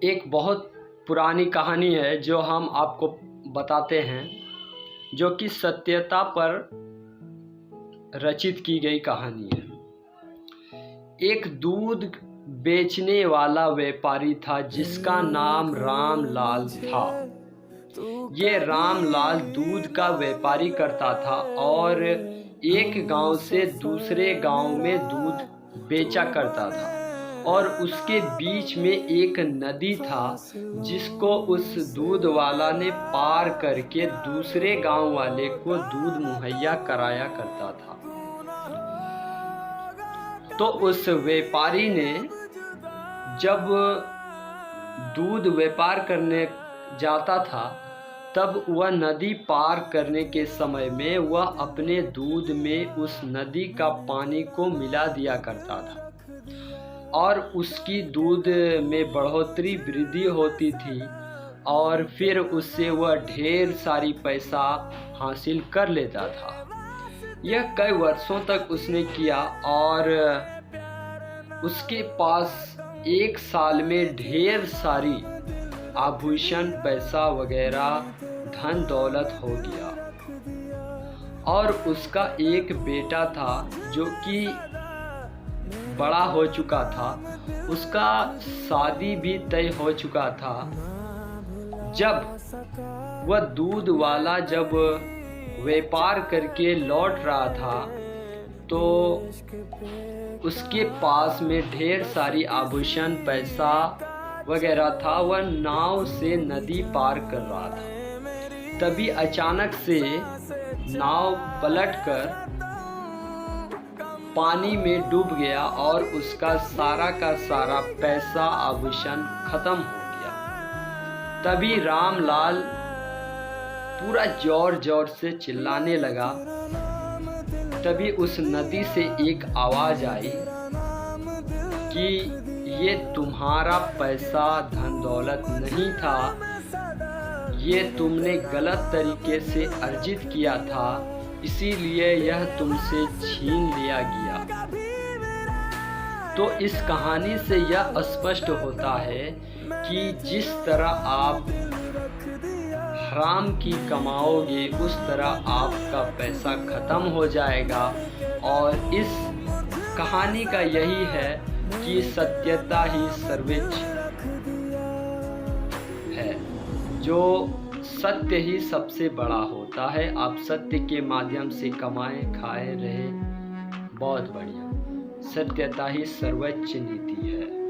एक बहुत पुरानी कहानी है जो हम आपको बताते हैं, जो कि सत्यता पर रचित की गई कहानी है। एक दूध बेचने वाला व्यापारी था जिसका नाम रामलाल था। ये रामलाल दूध का व्यापारी करता था और एक गांव से दूसरे गांव में दूध बेचा करता था। और उसके बीच में एक नदी था जिसको उस दूध वाला ने पार करके दूसरे गांव वाले को दूध मुहैया कराया करता था। तो उस व्यापारी ने जब दूध व्यापार करने जाता था तब वह नदी पार करने के समय में वह अपने दूध में उस नदी का पानी को मिला दिया करता था और उसकी दूध में बढ़ोतरी वृद्धि होती थी और फिर उससे वह ढेर सारी पैसा हासिल कर लेता था। यह कई वर्षों तक उसने किया और उसके पास एक साल में ढेर सारी आभूषण, पैसा वगैरह, धन दौलत हो गया। और उसका एक बेटा था जो कि बड़ा हो चुका था, उसका शादी भी तय हो चुका था। जब वह दूध वाला जब व्यापार करके लौट रहा था तो उसके पास में ढेर सारी आभूषण, पैसा वगैरह था। वह नाव से नदी पार कर रहा था। तभी अचानक से नाव पलटकर पानी में डूब गया और उसका सारा का सारा पैसा, आभूषण खत्म हो गया। तभी रामलाल पूरा जोर जोर से चिल्लाने लगा। तभी उस नदी से एक आवाज आई कि ये तुम्हारा पैसा, धन दौलत नहीं था, ये तुमने गलत तरीके से अर्जित किया था, इसीलिए यह तुमसे छीन लिया गया। तो इस कहानी से यह स्पष्ट होता है कि जिस तरह आप हराम की कमाओगे उस तरह आपका पैसा खत्म हो जाएगा। और इस कहानी का यही है कि सत्यता ही सर्वोच्च है, जो सत्य ही सबसे बड़ा होता है। आप सत्य के माध्यम से कमाएं, खाएं, रहें, बहुत बढ़िया। सत्यता ही सर्वोच्च नीति है।